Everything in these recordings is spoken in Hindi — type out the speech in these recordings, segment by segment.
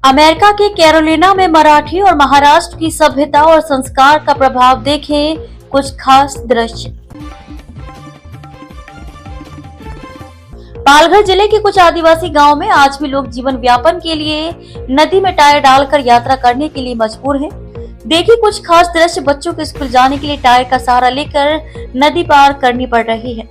अमेरिका के कैरोलिना में मराठी और महाराष्ट्र की सभ्यता और संस्कार का प्रभाव देखें कुछ खास दृश्य। पालघर जिले के कुछ आदिवासी गांव में आज भी लोग जीवन व्यापन के लिए नदी में टायर डालकर यात्रा करने के लिए मजबूर हैं। देखिए कुछ खास दृश्य। बच्चों के स्कूल जाने के लिए टायर का सहारा लेकर नदी पार करनी पड़ रही है।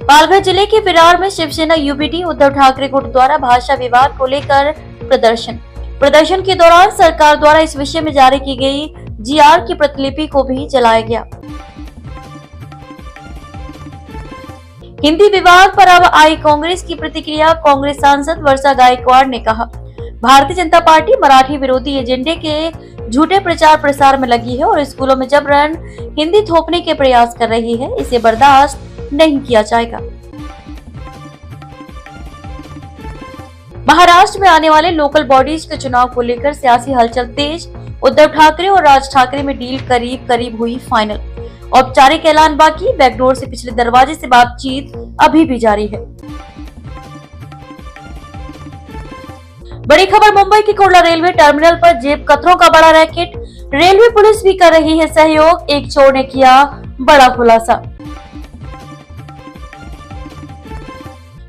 पालघर जिले के विरार में शिवसेना यूबीटी उद्धव ठाकरे गुट द्वारा भाषा विवाद को लेकर प्रदर्शन के दौरान सरकार द्वारा इस विषय में जारी की गई जीआर की प्रतिलिपि को भी जलाया गया। हिंदी विवाद पर अब आई कांग्रेस की प्रतिक्रिया। कांग्रेस सांसद वर्षा गायकवाड़ ने कहा, भारतीय जनता पार्टी मराठी विरोधी एजेंडे के झूठे प्रचार प्रसार में लगी है और स्कूलों में जबरन हिंदी थोपने के प्रयास कर रही है। इसे बर्दाश्त नहीं किया जाएगा। महाराष्ट्र में आने वाले लोकल बॉडीज के चुनाव को लेकर सियासी हलचल तेज। उद्धव ठाकरे और राज ठाकरे में डील करीब हुई फाइनल। औपचारिक ऐलान बाकी। बैकडोर से पिछले दरवाजे से बातचीत अभी भी जारी है। बड़ी खबर मुंबई के कुर्ला रेलवे टर्मिनल पर जेब कतरों का बड़ा रैकेट। रेलवे पुलिस भी कर रही है सहयोग। एक चोर ने किया बड़ा खुलासा।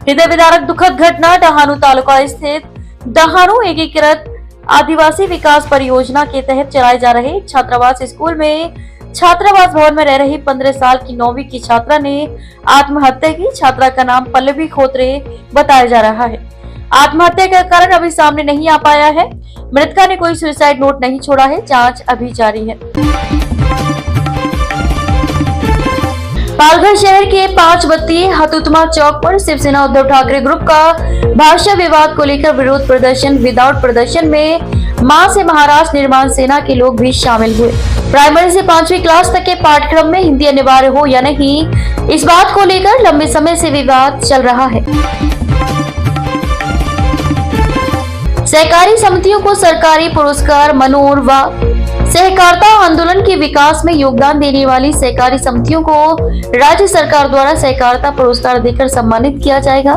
हृदय विदारक दुखद घटना। डहाणू तालुका स्थित डहाणू एकीकृत आदिवासी विकास परियोजना के तहत चलाए जा रहे छात्रावास स्कूल में छात्रावास भवन में रह रही 15 साल की 9वीं की छात्रा ने आत्महत्या की। छात्रा का नाम पल्लवी खोत्रे बताया जा रहा है। आत्महत्या का कारण अभी सामने नहीं आ पाया है। मृतका ने कोई सुसाइड नोट नहीं छोड़ा है। जांच अभी जारी है। पालघर शहर के 5 बत्ती हतुतमा चौक पर शिवसेना उद्धव ठाकरे ग्रुप का भाषा विवाद को लेकर विरोध प्रदर्शन। विदाउट प्रदर्शन में मां से महाराष्ट्र निर्माण सेना के लोग भी शामिल हुए। प्राइमरी से 5वीं क्लास तक के पाठ्यक्रम में हिंदी अनिवार्य हो या नहीं, इस बात को लेकर लंबे समय से विवाद चल रहा है। सहकारी समितियों को सरकारी पुरस्कार। मनोर व सहकारिता आंदोलन के विकास में योगदान देने वाली सहकारी समितियों को राज्य सरकार द्वारा सहकारिता पुरस्कार देकर सम्मानित किया जाएगा।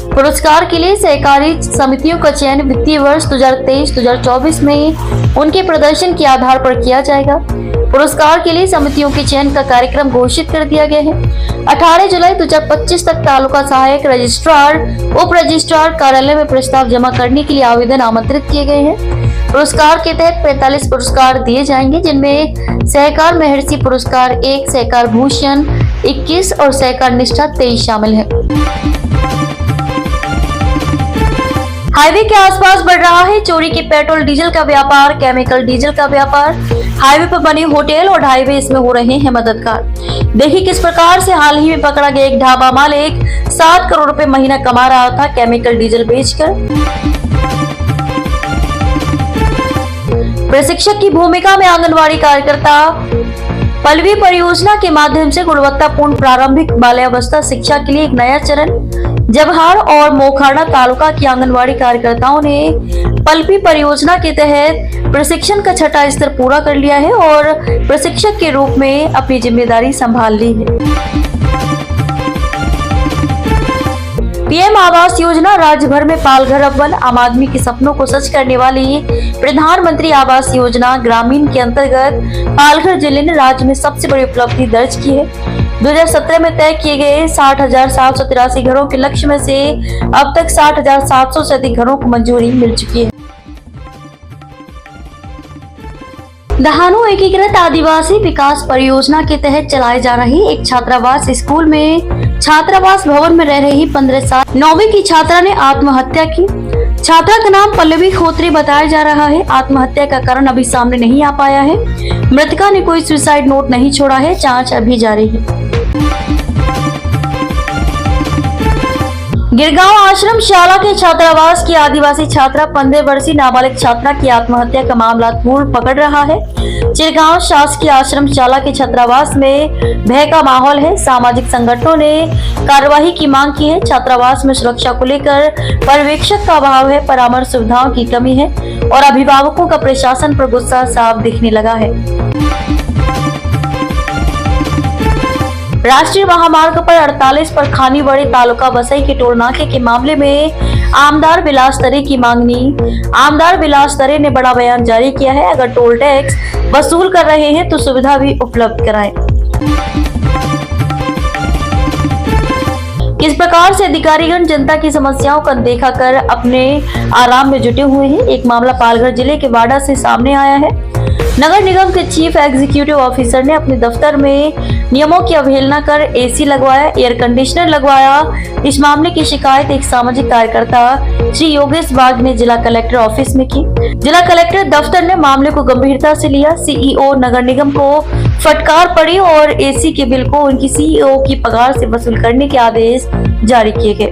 पुरस्कार के लिए सहकारी समितियों का चयन वित्तीय वर्ष 2023-2024 में उनके प्रदर्शन के आधार पर किया जाएगा। पुरस्कार के लिए समितियों के चयन का कार्यक्रम घोषित कर दिया गया है। 18 जुलाई 2025 तक तालुका सहायक रजिस्ट्रार, उप रजिस्ट्रार कार्यालय में प्रस्ताव जमा करने के लिए आवेदन आमंत्रित किए गए हैं। पुरस्कार के तहत 45 पुरस्कार दिए जाएंगे, जिनमें सहकार महर्षि पुरस्कार 1, सहकार भूषण 21 और सहकार निष्ठा 23 शामिल है। हाईवे के आसपास बढ़ रहा है चोरी के पेट्रोल डीजल का व्यापार, केमिकल डीजल का व्यापार। हाईवे पर बने होटल और हाईवे इसमें हो रहे हैं मददगार। देखिए किस प्रकार से हाल ही में पकड़ा गया एक ढाबा मालिक 7 करोड़ रुपए महीना कमा रहा था केमिकल डीजल बेचकर। प्रशिक्षक की भूमिका में आंगनवाड़ी कार्यकर्ता। पल्लवी परियोजना के माध्यम से गुणवत्तापूर्ण प्रारंभिक बाल्यावस्था शिक्षा के लिए एक नया चरण। जबहार और मोखाड़ा तालुका की आंगनवाड़ी कार्यकर्ताओं ने पल्लवी परियोजना के तहत प्रशिक्षण का 6ठा स्तर पूरा कर लिया है और प्रशिक्षक के रूप में अपनी जिम्मेदारी संभाल ली है। पीएम आवास योजना राज्य भर में पालघर अव्वल। आम आदमी के सपनों को सच करने वाली प्रधानमंत्री आवास योजना ग्रामीण के अंतर्गत पालघर जिले ने राज्य में सबसे बड़ी उपलब्धि दर्ज की है। 2017 में तय किए गए 60,783 घरों के लक्ष्य में से अब तक 60,700 से अधिक घरों को मंजूरी मिल चुकी है। डहाणू एकीकृत आदिवासी विकास परियोजना के तहत चलाए जा रही एक छात्रावास स्कूल में छात्रावास भवन में रह रही 15 साल 9वीं की छात्रा ने आत्महत्या की। छात्रा का नाम पल्लवी खोत्रे बताया जा रहा है। आत्महत्या का कारण अभी सामने नहीं आ पाया है। मृतका ने कोई सुसाइड नोट नहीं छोड़ा है। जांच अभी जारी है। गिरगांव आश्रम शाला के छात्रावास की आदिवासी छात्रा 15 वर्षीय नाबालिग छात्रा की आत्महत्या का मामला तूल पकड़ रहा है। चिरगांव शासकीय आश्रम शाला के छात्रावास में भय का माहौल है। सामाजिक संगठनों ने कार्यवाही की मांग की है। छात्रावास में सुरक्षा को लेकर पर्यवेक्षक का अभाव है, परामर्श सुविधाओं की कमी है और अभिभावकों का प्रशासन पर गुस्सा साफ दिखने लगा है। राष्ट्रीय महामार्ग पर 48 पर खानीबड़ी तालुका बसई के टोल नाके के मामले में आमदार विलास तरे की मांगनी। आमदार विलास तरे ने बड़ा बयान जारी किया है, अगर टोल टैक्स वसूल कर रहे हैं तो सुविधा भी उपलब्ध कराएं। किस प्रकार से अधिकारीगण जनता की समस्याओं का अनदेखा कर अपने आराम में जुटे हुए हैं। एक मामला पालघर जिले के वाडा से सामने आया है। नगर निगम के चीफ एग्जीक्यूटिव ऑफिसर ने अपने दफ्तर में नियमों की अवहेलना कर एसी लगवाया, एयर कंडीशनर लगवाया। इस मामले की शिकायत एक सामाजिक कार्यकर्ता श्री योगेश बाग ने जिला कलेक्टर ऑफिस में की। जिला कलेक्टर दफ्तर ने मामले को गंभीरता से लिया। सीईओ नगर निगम को फटकार पड़ी और एसी के बिल को उनकी सीईओ की पगार से वसूल करने के आदेश जारी किए गए।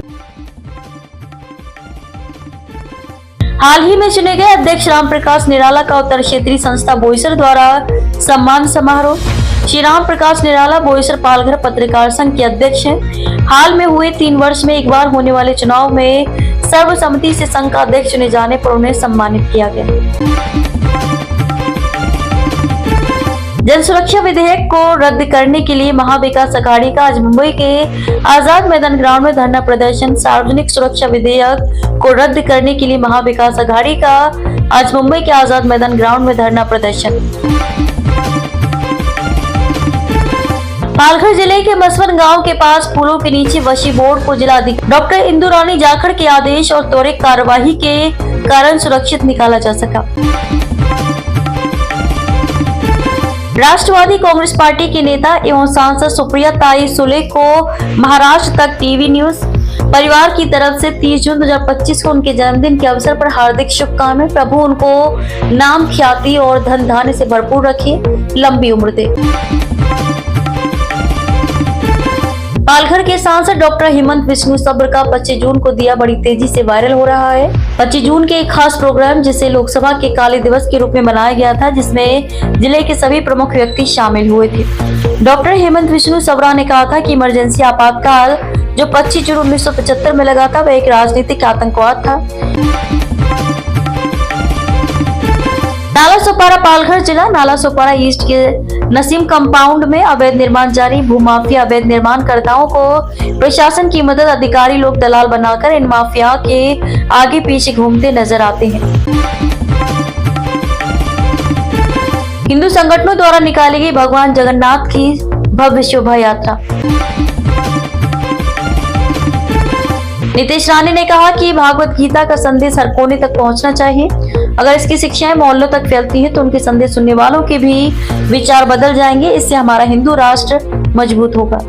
हाल ही में चुने गए अध्यक्ष राम प्रकाश निराला का उत्तर क्षेत्रीय संस्था बोईसर द्वारा सम्मान समारोह। श्री राम प्रकाश निराला बोईसर पालघर पत्रकार संघ के अध्यक्ष हैं। हाल में हुए 3 वर्ष में एक बार होने वाले चुनाव में सर्वसम्मति से संघ का अध्यक्ष चुने जाने पर उन्हें सम्मानित किया गया। जन सुरक्षा विधेयक को रद्द करने के लिए महाविकास अघाड़ी का आज मुंबई के आजाद मैदान ग्राउंड में धरना प्रदर्शन। सार्वजनिक सुरक्षा विधेयक को रद्द करने के लिए महाविकास अघाड़ी का आज मुंबई के आजाद मैदान ग्राउंड में धरना प्रदर्शन। पालघर जिले के मसवन गांव के पास पुलों के नीचे वशी बोर्ड को जिलाधिकारी डॉक्टर इंदु रानी जाखड़ के आदेश और त्वरित कार्यवाही के कारण सुरक्षित निकाला जा सका। राष्ट्रवादी कांग्रेस पार्टी के नेता एवं सांसद सुप्रिया ताई सुले को महाराष्ट्र तक टीवी न्यूज परिवार की तरफ से 30 जून 2025 को उनके जन्मदिन के अवसर पर हार्दिक शुभकामनाएं। प्रभु उनको नाम, ख्याति और धन धान्य से भरपूर रखे, लंबी उम्र दे। पालघर के सांसद डॉक्टर हेमंत बिश्नोई सब्र का 25 जून को दिया बड़ी तेजी से वायरल हो रहा है। 25 जून के एक खास प्रोग्राम जिसे लोकसभा के काले दिवस के रूप में मनाया गया था, जिसमें जिले के सभी प्रमुख व्यक्ति शामिल हुए थे। डॉक्टर हेमंत बिश्नोई सब्रा ने कहा था कि इमरजेंसी आपातकाल जो 25 जून 1975 में लगा था वह एक राजनीतिक आतंकवाद था। नालासोपारा पालघर जिला नालासोपारा ईस्ट के नसीम कंपाउंड में अवैध निर्माण जारी। भूमाफिया अवैध निर्माणकर्ताओं को प्रशासन की मदद अधिकारी लोग दलाल बनाकर इन माफिया के आगे पीछे घूमते नजर आते हैं। हिंदू संगठनों द्वारा निकाली गई भगवान जगन्नाथ की भव्य शोभा यात्रा। नीतीश रानी ने कहा कि भागवत गीता का संदेश हर कोने तक पहुंचना चाहिए। अगर इसकी शिक्षाएं मोहल्लों तक फैलती हैं तो उनके संदेश सुनने वालों के भी विचार बदल जाएंगे। इससे हमारा हिंदू राष्ट्र मजबूत होगा।